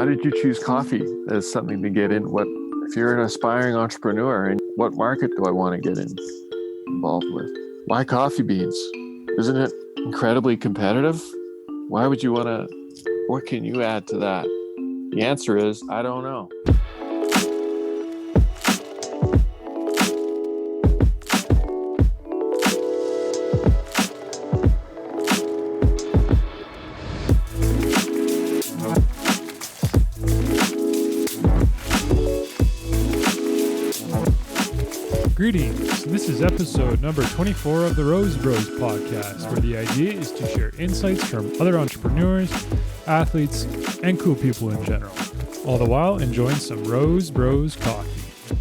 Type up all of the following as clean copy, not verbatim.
Why did you choose coffee as something to get in? What if you're an aspiring entrepreneur, and what market do I want to get involved with? Why coffee beans? Isn't it incredibly competitive? Why would you want to? What can you add to that? The answer is, I don't know. Greetings. This is episode number 24 of the Rose Bros podcast, where the idea is to share insights from other entrepreneurs, athletes, and cool people in general, all the while enjoying some Rose Bros coffee.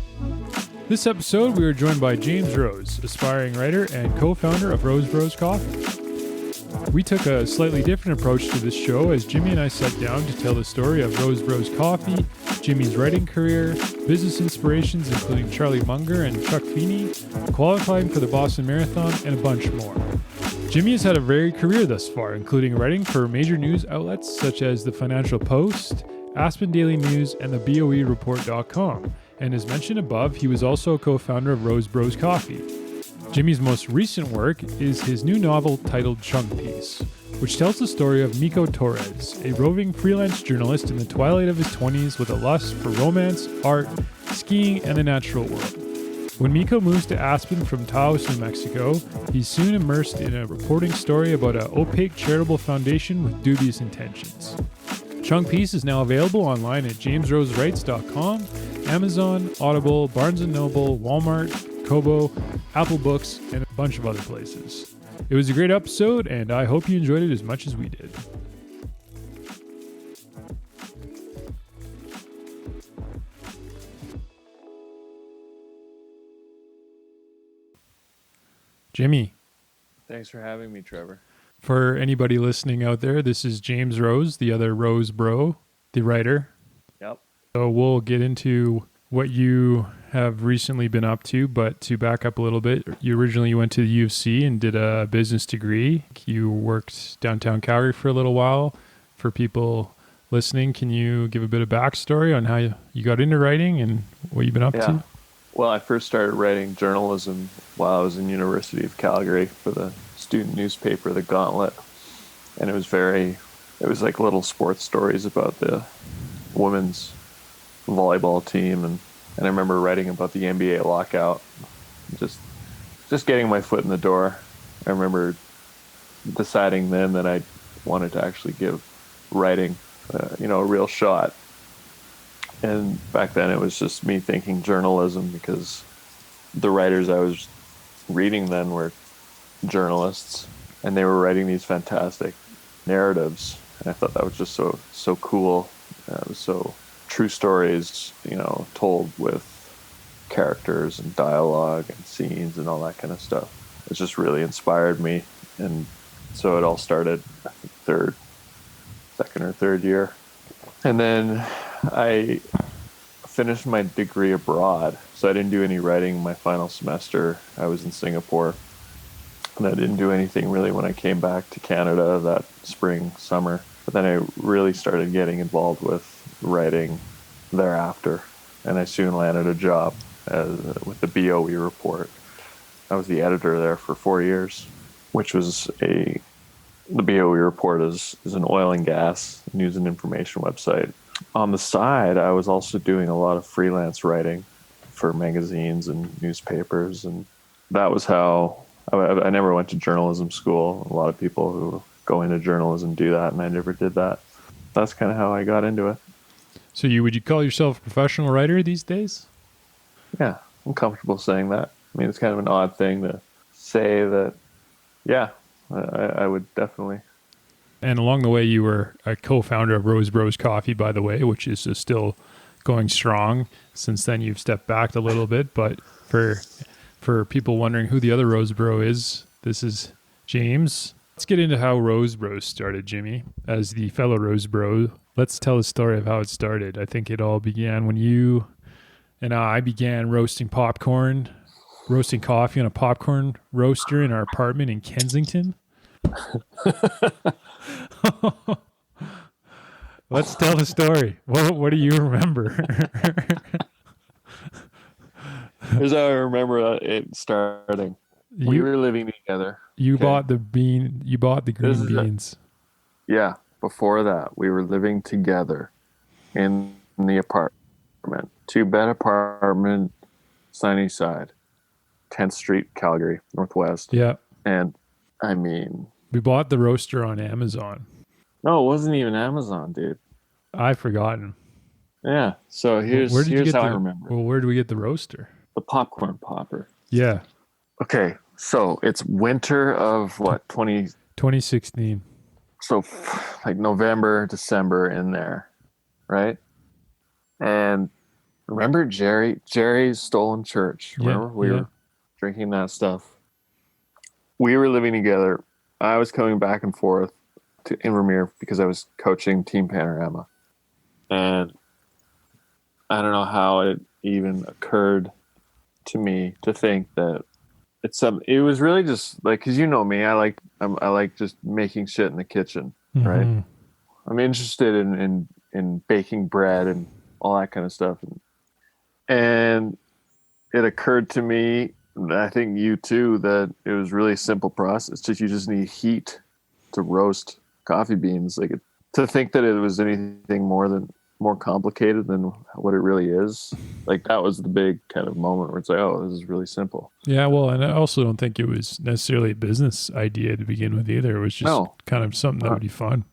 This episode, we are joined by James Rose, aspiring writer and co-founder of Rose Bros Coffee. We took a slightly different approach to this show as Jimmy and I sat down to tell the story of Rose Bros Coffee, Jimmy's writing career, business inspirations including Charlie Munger and Chuck Feeney, qualifying for the Boston Marathon, and a bunch more. Jimmy has had a varied career thus far, including writing for major news outlets such as the Financial Post, Aspen Daily News, and the BOEreport.com. And as mentioned above, he was also a co-founder of Rose Bros Coffee. Jimmy's most recent work is his new novel titled Chung Piece, which tells the story of Meko Torres, a roving freelance journalist in the twilight of his 20s with a lust for romance, art, skiing, and the natural world. When Meko moves to Aspen from Taos, New Mexico, he's soon immersed in a reporting story about an opaque charitable foundation with dubious intentions. Chung Piece is now available online at jamesrosewrites.com, Amazon, Audible, Barnes & Noble, Walmart, Kobo, Apple Books, and a bunch of other places. It was a great episode, and I hope you enjoyed it as much as we did. Jimmy. Thanks for having me, Trevor. For anybody listening out there, this is James Rose, the other Rose Bro, the writer. Yep. So we'll get into what you have recently been up to, but to back up a little bit, you originally went to the U of C and did a business degree. You worked downtown Calgary for a little while. For people listening, can you give a bit of backstory on how you got into writing and what you've been up to? Well, I first started writing journalism while I was in University of Calgary for the student newspaper, The Gauntlet. And it was like little sports stories about the women's volleyball team, and I remember writing about the NBA lockout, just getting my foot in the door. I remember deciding then that I wanted to actually give writing a real shot. And back then it was just me thinking journalism, because the writers I was reading then were journalists, and they were writing these fantastic narratives, and I thought that was just so cool. It was so true stories, told with characters and dialogue and scenes and all that kind of stuff. It just really inspired me. And so it all started, I think, second or third year. And then I finished my degree abroad. So I didn't do any writing my final semester. I was in Singapore. And I didn't do anything really when I came back to Canada that spring, summer. But then I really started getting involved with writing thereafter, and I soon landed a job with the BOE Report. I was the editor there for 4 years, which was the BOE Report is an oil and gas news and information website. On the side, I was also doing a lot of freelance writing for magazines and newspapers, and that was how I never went to journalism school. A lot of people who go into journalism do that, and I never did that. That's kind of how I got into it. So would you call yourself a professional writer these days? Yeah, I'm comfortable saying that. I mean, it's kind of an odd thing to say that, yeah, I would definitely. And along the way, you were a co-founder of Rose Bros Coffee, by the way, which is still going strong. Since then, you've stepped back a little bit. But for people wondering who the other Rose Bro is, this is James. Let's get into how Rose Bros started, Jimmy. As the fellow Rose Bro, let's tell the story of how it started. I think it all began when you and I began roasting coffee on a popcorn roaster in our apartment in Kensington. Let's tell the story. What do you remember? Here's how I remember it starting. We were living together. You bought the green beans. Yeah. Before that, we were living together in the apartment. 2-bed apartment, Sunnyside, 10th Street, Calgary, Northwest. Yeah. And I mean, we bought the roaster on Amazon. No, it wasn't even Amazon, dude. I've forgotten. Yeah. So here's how I remember. Well, where did we get the roaster? The popcorn popper. Yeah. Okay. So it's winter of what, 2016. So like November, December in there, right? And remember Jerry's Stolen Church? Remember? We were drinking that stuff. We were living together. I was coming back and forth to Invermere because I was coaching Team Panorama. And I don't know how it even occurred to me to think that it was really just like, because you know me, I like just making shit in the kitchen, right? I'm interested in baking bread and all that kind of stuff. And it occurred to me, I think you too, that it was really a simple process. You just need heat to roast coffee beans. Like to think that it was anything more complicated than what it really is. Like that was the big kind of moment where it's like, oh, this is really simple. Yeah, well, and I also don't think it was necessarily a business idea to begin with either. It was just kind of something that would be fun.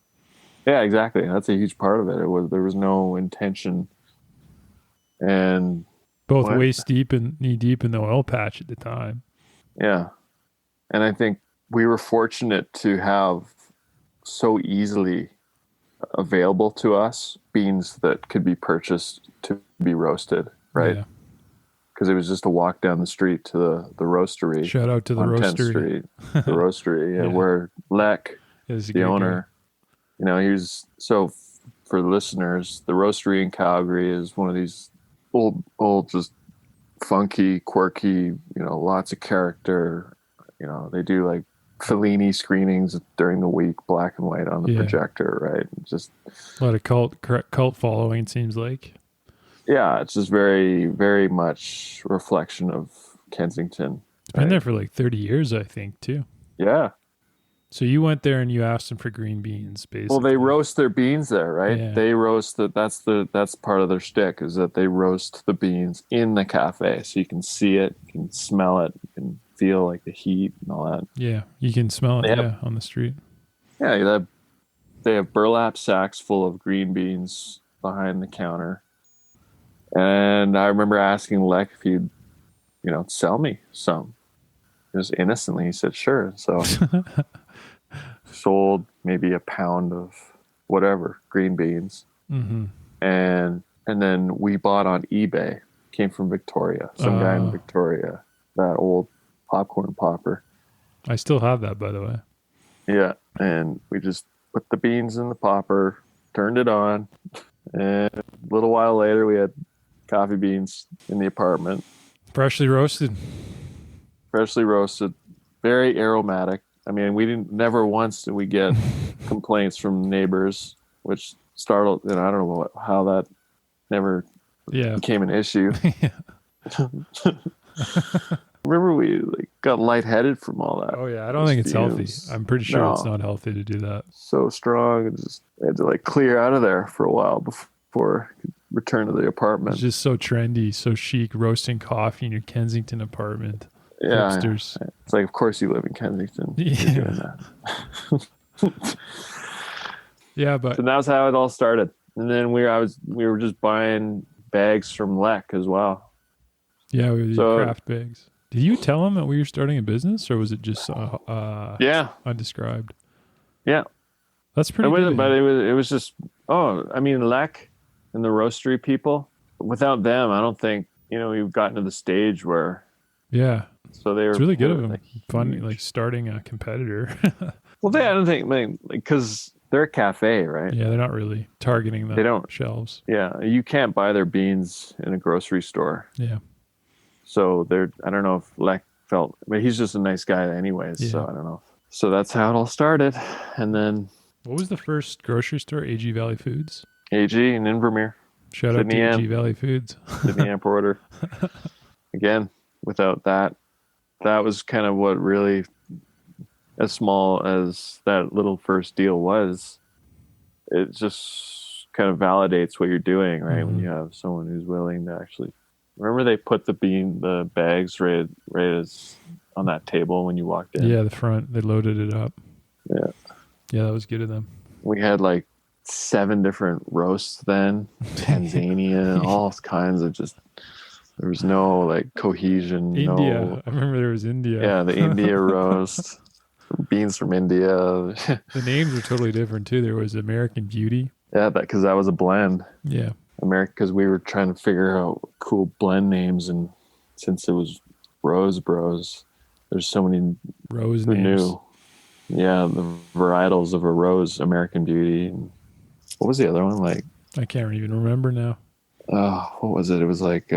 Yeah, exactly. That's a huge part of it. There was no intention, and both waist deep and knee deep in the oil patch at the time. Yeah, and I think we were fortunate to have so easily available to us beans that could be purchased to be roasted, right? Because it was just a walk down the street to the roastery. Shout out to the roastery. 10th Street, the roastery, where Lek, the owner, so for the listeners, the roastery in Calgary is one of these old, just funky, quirky, lots of character. They do like Fellini screenings during the week, black and white on the projector, right? Just a lot of cult following, it seems like. Yeah, it's just very, very much reflection of Kensington. It's been there for like 30 years, I think, too. Yeah. So you went there and you asked them for green beans, basically. Well, they roast their beans there, right? Yeah. They roast that's part of their shtick, is that they roast the beans in the cafe, so you can see it, you can smell it, you can feel like the heat and all that. Yeah, you can smell it on the street. Yeah, they have burlap sacks full of green beans behind the counter. And I remember asking Lek if he'd, sell me some. Just innocently, he said, sure. So sold maybe a pound of whatever, green beans. Mm-hmm. And then we bought on eBay. Came from Victoria. Some guy in Victoria. That old popcorn popper. I still have that, by the way. Yeah. And we just put the beans in the popper, turned it on. And a little while later, we had coffee beans in the apartment. Freshly roasted, very aromatic. I mean, never once did we get complaints from neighbors, which startled, I don't know how that never became an issue. Remember we got lightheaded from all that. Oh yeah, I don't think it's healthy. I'm pretty sure it's not healthy to do that. So strong, and just I had to clear out of there for a while before I could return to the apartment. It's just so trendy, so chic, roasting coffee in your Kensington apartment. Yeah, hipsters. It's like, of course you live in Kensington. Yeah. You're doing that. Yeah, but so that's how it all started. And then we were just buying bags from Lek as well. Yeah, we were craft bags. Did you tell him that we were starting a business, or was it just undescribed? Yeah, that's pretty good. But it was just Lek and the roastery people. Without them, I don't think we've gotten to the stage where. Yeah. So they were. It's really good of them. Fun, starting a competitor. Well, I don't think because they're a cafe, right? Yeah, they're not really targeting the shelves. Yeah, you can't buy their beans in a grocery store. Yeah. So I don't know if Lek felt, but he's just a nice guy anyways. Yeah. So I don't know. So that's how it all started. And then. What was the first grocery store? AG Valley Foods? AG and Invermere. Shout out to AG Valley Foods. Sydney Amp Order. Again, without that was kind of what really, as small as that little first deal was, it just kind of validates what you're doing, right? When you have someone who's willing to actually, remember they put the bags right as on that table when you walked in? Yeah, the front, they loaded it up. Yeah. Yeah, that was good of them. We had like 7 different roasts then, Tanzania, all kinds of just, there was no like cohesion. India. No, I remember there was India. Yeah, the India roast, beans from India. The names were totally different too. There was American Beauty. Yeah, because that was a blend. Yeah. Because we were trying to figure out cool blend names, and since it was Rose Bros, there's so many rose who names. knew. Yeah, the varietals of a rose, American Beauty. And what was the other one? Like, I can't even remember now. What was it? It was like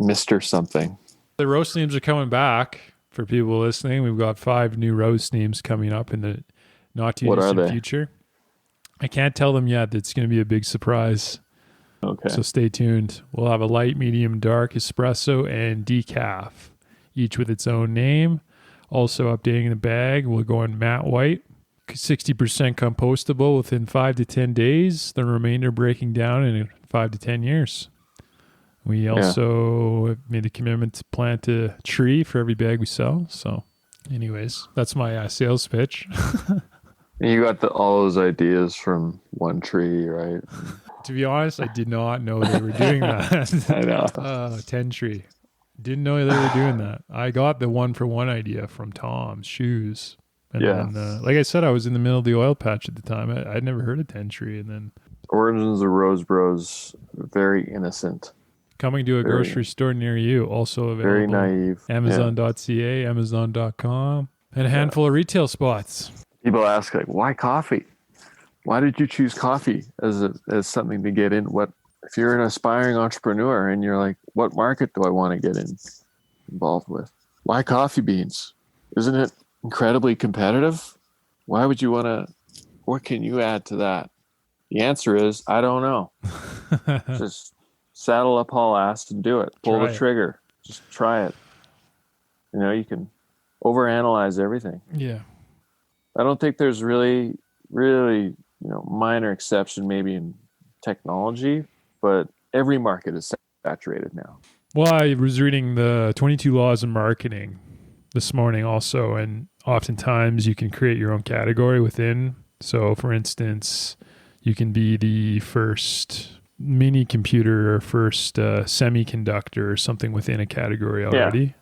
Mr. something. The roast names are coming back for people listening. We've got 5 new roast names coming up in the not too distant future. I can't tell them yet. It's going to be a big surprise. Okay. So stay tuned. We'll have a light, medium, dark, espresso, and decaf, each with its own name. Also updating the bag, we'll go in matte white, 60% compostable within 5 to 10 days. The remainder breaking down in 5 to 10 years. We also have made a commitment to plant a tree for every bag we sell. So anyways, that's my sales pitch. You got all those ideas from one tree, right? To be honest, I did not know they were doing that. I know. 10 tree. Didn't know they were doing that. I got the 1-for-1 idea from Tom's Shoes. And then, like I said, I was in the middle of the oil patch at the time. I'd never heard of 10 tree. And then Origins of Rose Bros, very innocent. Coming to a grocery store near you, also available. Very naive. Amazon.ca, Amazon.com, and a handful of retail spots. People ask, like, why coffee? Why did you choose coffee as something to get in? What if you're an aspiring entrepreneur and you're like, what market do I want to get involved with? Why coffee beans? Isn't it incredibly competitive? Why would you want to? What can you add to that? The answer is, I don't know. Just saddle up haul ass and do it. Pull the trigger. Just try it. You can overanalyze everything. Yeah. I don't think there's really, minor exception maybe in technology, but every market is saturated now. Well, I was reading the 22 Laws of Marketing this morning also, and oftentimes you can create your own category within. So, for instance, you can be the first mini computer or first semiconductor or something within a category already. Yeah.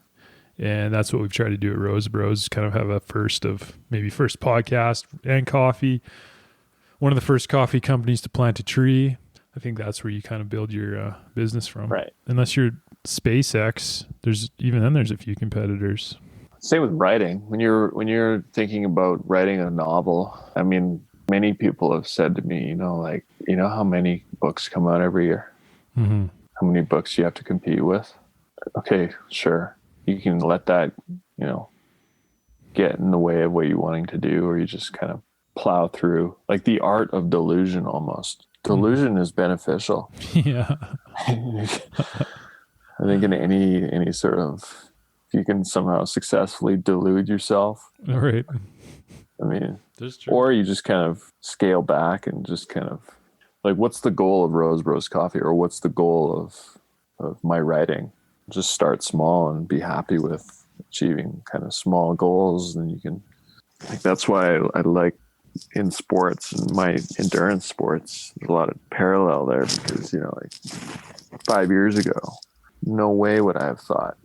And that's what we've tried to do at Rose Bros, kind of have a first podcast and coffee. One of the first coffee companies to plant a tree. I think that's where you kind of build your business from. Right. Unless you're SpaceX, there's a few competitors. Same with writing. When you're thinking about writing a novel, I mean, many people have said to me, how many books come out every year? Mm-hmm. How many books you have to compete with? Okay, sure. You can let that, get in the way of what you're wanting to do, or you just kind of plow through. Like the art of delusion almost. Delusion is beneficial. Yeah. I think in any sort of, if you can somehow successfully delude yourself. Right. I mean, that's true. Or you just kind of scale back and just kind of like, what's the goal of Rose Bros Coffee, or what's the goal of my writing? Just start small and be happy with achieving kind of small goals. And you can, like, that's why I like in sports and my endurance sports, there's a lot of parallel there because, like 5 years ago, no way would I have thought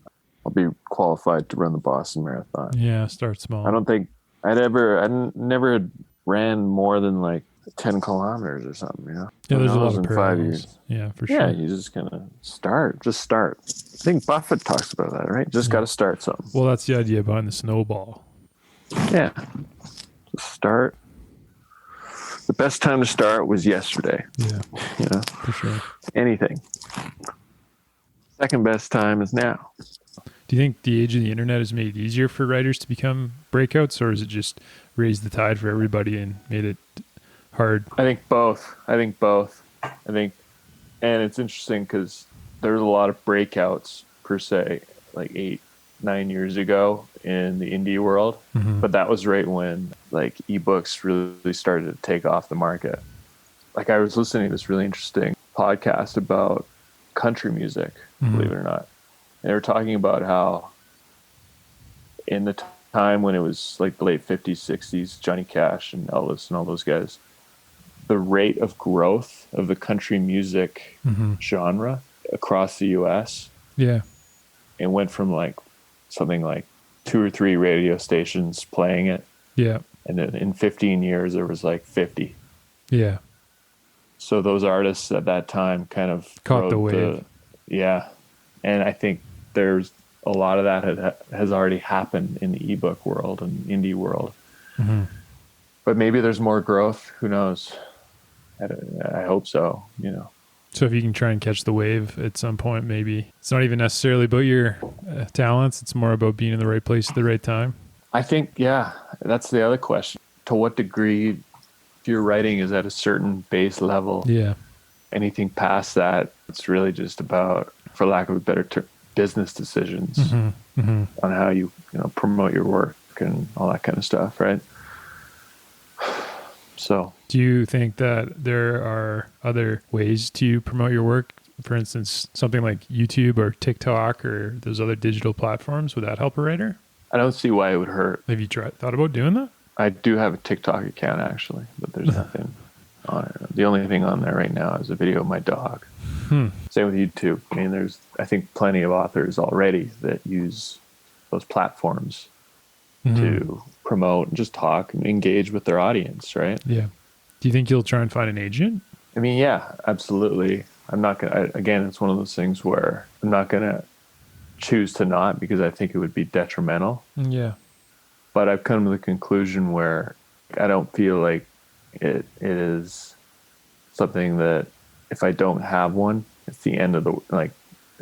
I'll be qualified to run the Boston Marathon. Yeah. Start small. I don't think I never had ran more than like 10 kilometers or something, Yeah, there's a lot of parallels. 5 years. Yeah, for sure. Yeah, you just kind of start. Just start. I think Buffett talks about that, right? Just got to start something. Well, that's the idea behind the snowball. Yeah. Just start. The best time to start was yesterday. Yeah. For sure. Anything. Second best time is now. Do you think the age of the internet has made it easier for writers to become breakouts, or is it just raised the tide for everybody and made it hard? I think both. I think, and it's interesting because there's a lot of breakouts per se, like 8, 9 years ago in the indie world. Mm-hmm. But that was right when like ebooks really started to take off the market. Like I was listening to this really interesting podcast about country music, believe it or not. And they were talking about how in the time when it was like the late 50s, 60s, Johnny Cash and Elvis and all those guys, the rate of growth of the country music genre across the US, Yeah. it went from like something like 2 or 3 radio stations playing it. Yeah. And then in 15 years, there was like 50. Yeah. So those artists at that time kind of Caught the wave. Yeah. And I think there's a lot of that has already happened in the ebook world and indie world. Mm-hmm. But maybe there's more growth. Who knows? I hope so, you know. So if you can try and catch the wave at some point, maybe it's not even necessarily about your talents. It's more about being in the right place at the right time. I think, yeah, that's the other question. To what degree, if your writing is at a certain base level, anything past that, it's really just about, for lack of a better term, business decisions on how you promote your work and all that kind of stuff, right? So, do you think that there are other ways to promote your work? For instance, something like YouTube or TikTok or those other digital platforms, would that help a writer? I don't see why it would hurt. Have you thought about doing that? I do have a TikTok account actually, but there's nothing on it. The only thing on there right now is a video of my dog. Same with YouTube. I mean, there's, I think, plenty of authors already that use those platforms to promote and just talk and engage with their audience, right? Yeah. Do you think you'll try and find an agent? I mean, yeah, absolutely. I'm not going to, again, it's one of those things where I'm not going to choose to not because I think it would be detrimental. Yeah. But I've come to the conclusion where I don't feel like it is something that if I don't have one, it's the end of the, like,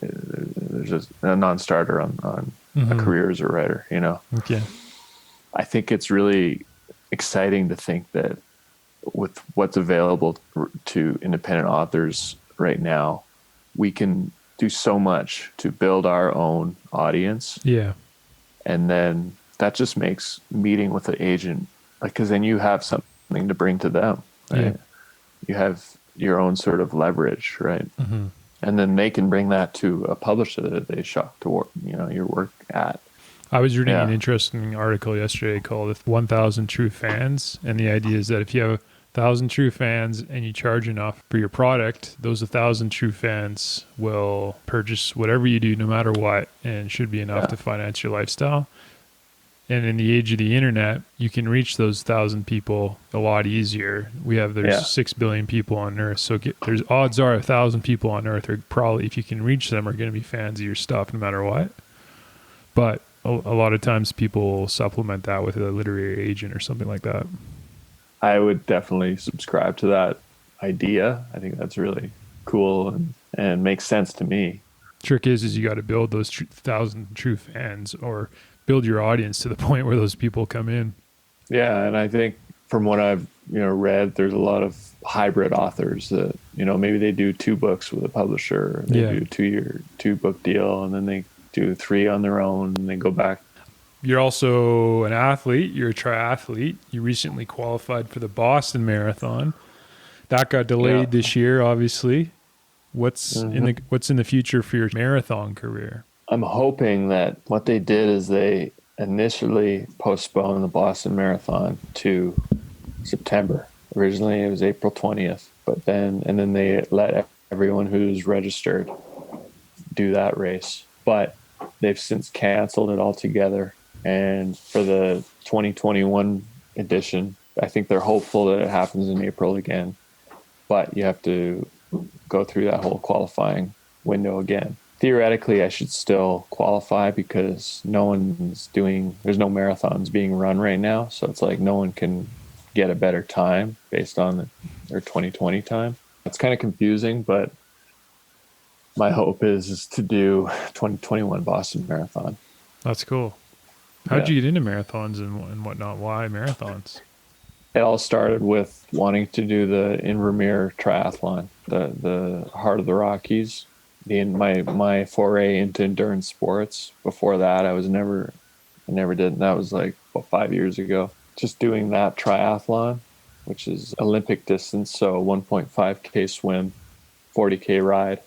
there's just a non-starter on a career as a writer, you know? Okay. I think it's really exciting to think that with what's available to independent authors right now, we can do so much to build our own audience. Yeah. And then that just makes meeting with an agent, like, because then you have something to bring to them, right? Yeah. You have your own sort of leverage, right? And then they can bring that to a publisher that they shop to work, your work at. I was reading an interesting article yesterday called 1,000 True Fans. And the idea is that if you have 1,000 true fans and you charge enough for your product, those 1,000 true fans will purchase whatever you do, no matter what, and should be enough to finance your lifestyle. And in the age of the internet, you can reach those 1,000 people a lot easier. There's 6 billion people on Earth. So there's odds are 1,000 people on Earth are probably, if you can reach them, are going to be fans of your stuff no matter what. But a lot of times people supplement that with a literary agent or something like that. I would definitely subscribe to that idea. I think that's really cool and makes sense to me. Trick is you got to build those 1,000 true fans or build your audience to the point where those people come in. Yeah. And I think from what I've, read, there's a lot of hybrid authors that, maybe they do 2 books with a publisher. They do a 2-year, 2-book deal, and then they do 3 on their own and they go back. You're also an athlete. You're a triathlete. You recently qualified for the Boston Marathon. That got delayed this year, obviously. What's in the future for your marathon career? I'm hoping that what they did is they initially postponed the Boston Marathon to September. Originally it was April 20th, and then they let everyone who's registered do that race. But they've since canceled it altogether. And for the 2021 edition, I think they're hopeful that it happens in April again. But you have to go through that whole qualifying window again. Theoretically, I should still qualify because there's no marathons being run right now. So it's like no one can get a better time based on their 2020 time. It's kind of confusing, but my hope is to do 2021 Boston Marathon. That's cool. How'd you get into marathons and whatnot? Why marathons? it all started with wanting to do the Invermere triathlon, the Heart of the Rockies. My foray into endurance sports. Before that, I never did. That was like about 5 years ago. Just doing that triathlon, which is Olympic distance, so 1.5K swim, 40K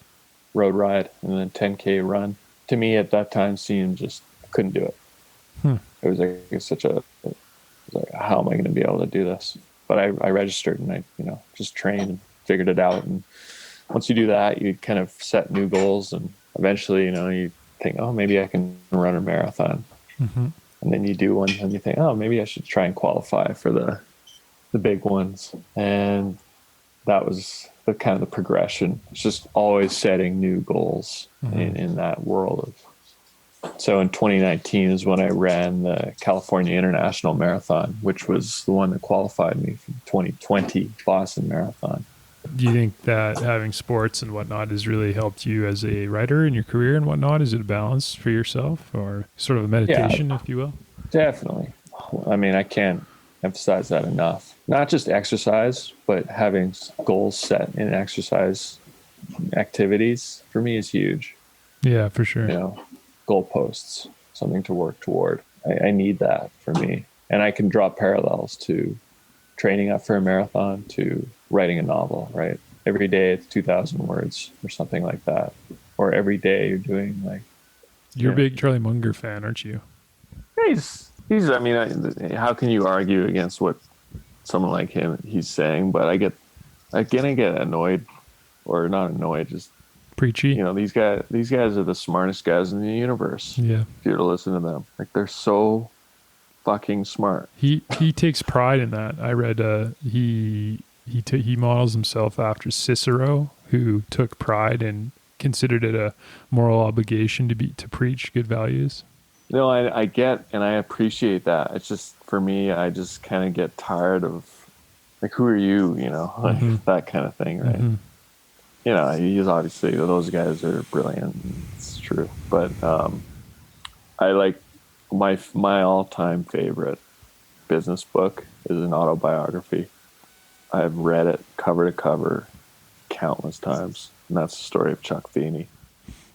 road ride, and then 10K run. To me, at that time, seemed just couldn't do it. It was like how am I going to be able to do this? But I registered and I just trained and figured it out. And once you do that, you kind of set new goals, and eventually, you think, oh, maybe I can run a marathon. Mm-hmm. And then you do one and you think, oh, maybe I should try and qualify for the big ones. And that was the kind of the progression. It's just always setting new goals in that world. So in 2019 is when I ran the California International Marathon, which was the one that qualified me for the 2020 Boston Marathon. Do you think that having sports and whatnot has really helped you as a writer in your career and whatnot? Is it a balance for yourself, or sort of a meditation, if you will? Definitely. I mean, I can't emphasize that enough. Not just exercise, but having goals set in exercise activities for me is huge. Yeah, for sure. Goalposts, something to work toward. I need that for me. And I can draw parallels to training up for a marathon to writing a novel, right? Every day it's 2,000 words or something like that. Or every day you're doing like... You're a big Charlie Munger fan, aren't you? He's I mean, how can you argue against what someone like he's saying? But I get annoyed, or not annoyed, just preachy. These guys are the smartest guys in the universe. Yeah. If you were to listen to them, like, they're so fucking smart. He takes pride in that. I read he models himself after Cicero, who took pride and considered it a moral obligation to preach good values. No, I get and I appreciate that. It's just, for me, I just kind of get tired of, like, who are you? Like that kind of thing, right? Mm-hmm. He's obviously, those guys are brilliant. It's true, but I like my all-time favorite business book is an autobiography. I've read it cover to cover countless times, and that's the story of Chuck Feeney,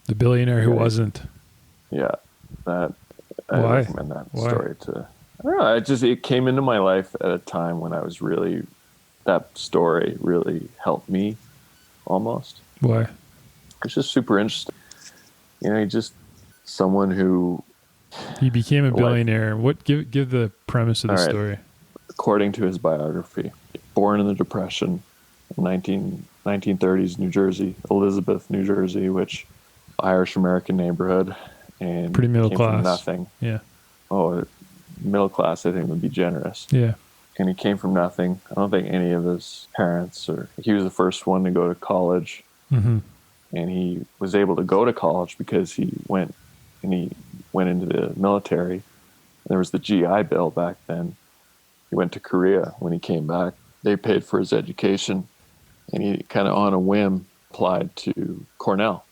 the billionaire who wasn't. Yeah, that I Why? recommend that story to. I don't know. It came into my life at a time when I was really, that story really helped me, almost. Why? It's just super interesting. He's just someone who. He became a billionaire. Give the premise of the story. According to his biography, born in the Depression, 1930s New Jersey, Elizabeth, New Jersey, which Irish American neighborhood, and pretty middle class. From nothing. Yeah. Oh, middle class, I think, would be generous. Yeah. And he came from nothing. I don't think any of his parents, he was the first one to go to college. Mm-hmm. And he was able to go to college because he went into the military. There was the GI Bill back then. He went to Korea. When he came back, they paid for his education, and he kind of on a whim applied to Cornell,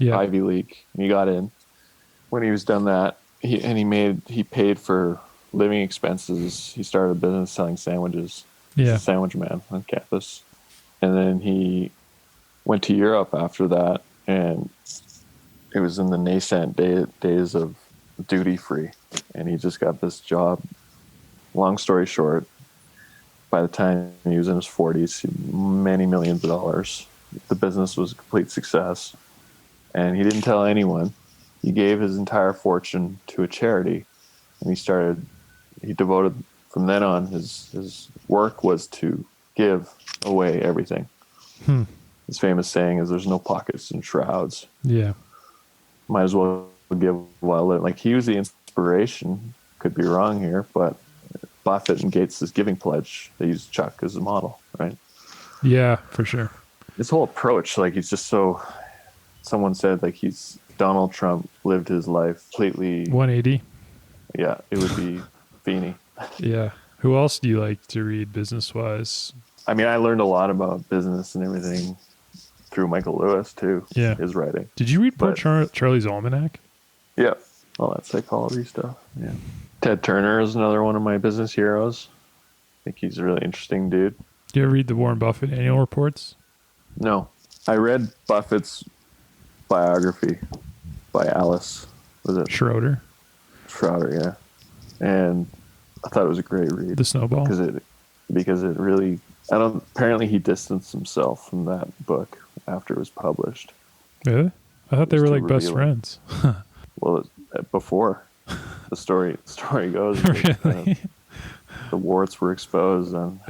Ivy League, and he got in. When he was done that, he paid for living expenses. He started a business selling sandwiches. He's a sandwich man on campus. And then he went to Europe after that, and it was in the nascent days of duty free, and he just got this job. Long story short, by the time he was in his 40s, many millions of dollars. The business was a complete success, and he didn't tell anyone. He gave his entire fortune to a charity, and he devoted, from then on, his work was to give away everything. His famous saying is, "There's no pockets in shrouds." Yeah. Might as well give while living. Like, he was the inspiration. Could be wrong here, but Buffett and Gates' giving pledge, they used Chuck as a model, right? Yeah, for sure. His whole approach, like, he's just so. Someone said, like, he's Donald Trump lived his life completely 180. Yeah, it would be Feeney. Yeah. Who else do you like to read business wise? I mean, I learned a lot about business and everything through Michael Lewis too. Yeah, his writing. Did you read Charlie's Almanac? Yeah, all that psychology stuff. Yeah, Ted Turner is another one of my business heroes. think he's a really interesting dude. Do you ever read the Warren Buffett annual reports? No, I read Buffett's biography by Alice. Was it Schroeder? Schroeder, yeah. And I thought it was a great read. The Snowball? Because it really, apparently he distanced himself from that book after it was published. Really? I thought they were like best friends. Well, before the story goes, Really? The warts were exposed on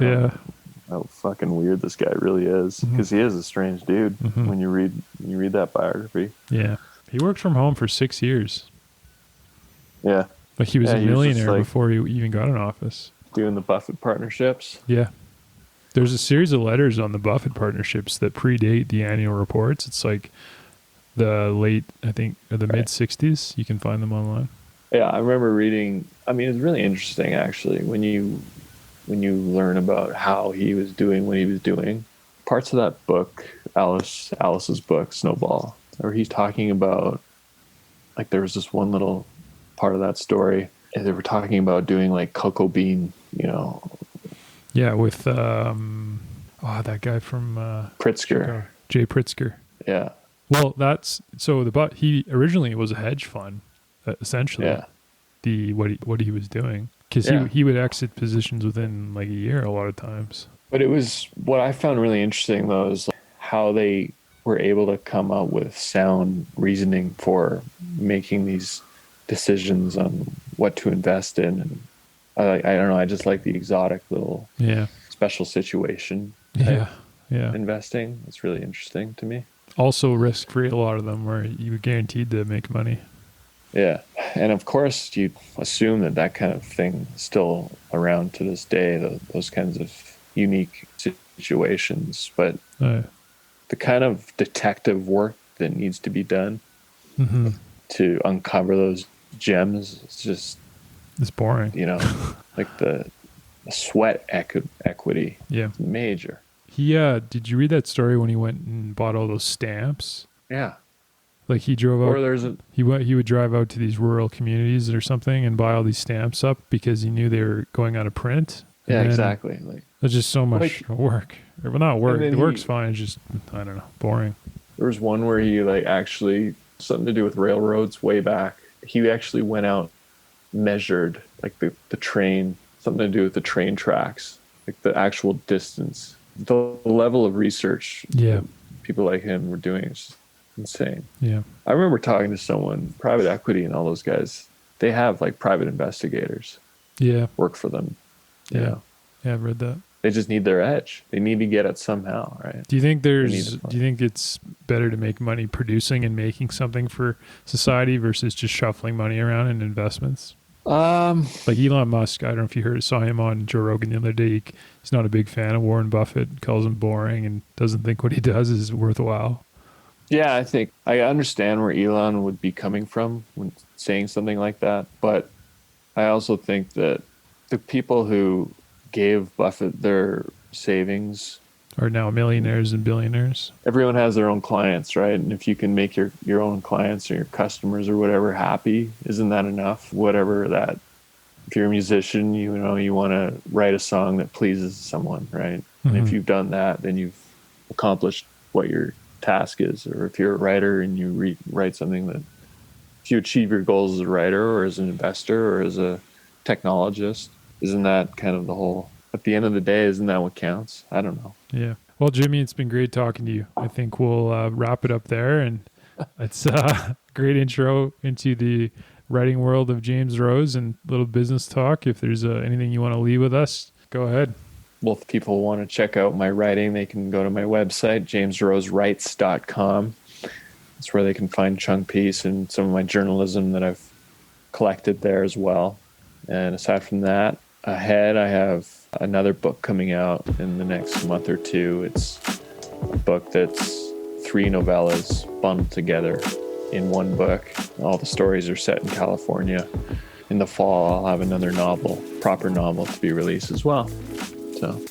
how fucking weird this guy really is, because he is a strange dude when you read that biography. Yeah. He worked from home for 6 years. Yeah. Like he was a millionaire before he even got an office. Doing the Buffett partnerships. Yeah. There's a series of letters on the Buffett partnerships that predate the annual reports. It's like the late, I think, or the mid 60s. You can find them online. Yeah, I remember reading. I mean, it's really interesting actually when you learn about how he was doing what he was doing. Parts of that book, Alice's book, Snowball, where he's talking about, like, there was this one little part of that story, and they were talking about doing like cocoa bean, Yeah, with that guy from Pritzker, Chicago, Jay Pritzker. Yeah. Well, that's so he originally was a hedge fund, essentially. Yeah. What he was doing, because he would exit positions within like a year a lot of times. But it was, what I found really interesting though is how they were able to come up with sound reasoning for making these decisions on what to invest in. And I don't know, I just like the exotic little special situation investing. It's really interesting to me. Also risk free, a lot of them, where you were guaranteed to make money. Yeah. And of course you assume that kind of thing is still around to this day, those kinds of unique situations, but the kind of detective work that needs to be done to uncover those gems, it's boring. Like the sweat equity. Yeah. Major. Did you read that story when he went and bought all those stamps? Yeah. Like he drove out, he would drive out to these rural communities or something and buy all these stamps up because he knew they were going out of print. Yeah, exactly. Like, it's just so much work. Well, not work. The work's fine. It's just, I don't know, boring. There was one where he actually, something to do with railroads way back. He actually went out, measured like the train, something to do with the train tracks, like the actual distance. The level of research people like him were doing is just insane. Yeah. I remember talking to someone, private equity and all those guys, they have like private investigators work for them. Yeah, I've read that. They just need their edge. They need to get it somehow, right? Do you think it's better to make money producing and making something for society versus just shuffling money around in investments? Like Elon Musk, I don't know if you saw him on Joe Rogan the other day. He's not a big fan of Warren Buffett, calls him boring, and doesn't think what he does is worthwhile. Yeah, I think I understand where Elon would be coming from when saying something like that, but I also think that the people who gave Buffett their savings are now millionaires and billionaires. Everyone has their own clients, right? And if you can make your own clients or your customers or whatever happy, isn't that enough? Whatever that, if you're a musician, you want to write a song that pleases someone, right? And if you've done that, then you've accomplished what your task is. Or if you're a writer and you write something that, if you achieve your goals as a writer or as an investor or as a technologist, isn't that kind of the whole, at the end of the day, isn't that what counts? I don't know. Yeah. Well, Jimmy, it's been great talking to you. I think we'll wrap it up there. And it's a great intro into the writing world of James Rose and a little business talk. If there's anything you want to leave with us, go ahead. Well, if people want to check out my writing, they can go to my website, jamesrosewrites.com. That's where they can find Chung Piece and some of my journalism that I've collected there as well. And aside from that, ahead, I have another book coming out in the next month or two. It's a book that's 3 novellas bundled together in one book. All the stories are set in California. In the fall, I'll have another proper novel to be released as well. So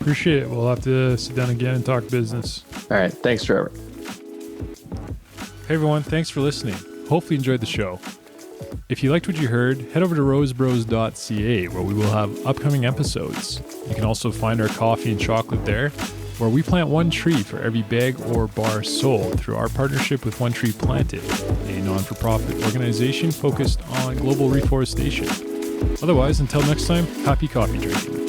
appreciate it. We'll have to sit down again and talk business. All right. Thanks, Trevor. Hey, everyone. Thanks for listening. Hopefully you enjoyed the show. If you liked what you heard, head over to rosebros.ca where we will have upcoming episodes. You can also find our coffee and chocolate there, where we plant one tree for every bag or bar sold through our partnership with One Tree Planted, a non-for-profit organization focused on global reforestation. Otherwise, until next time, happy coffee drinking.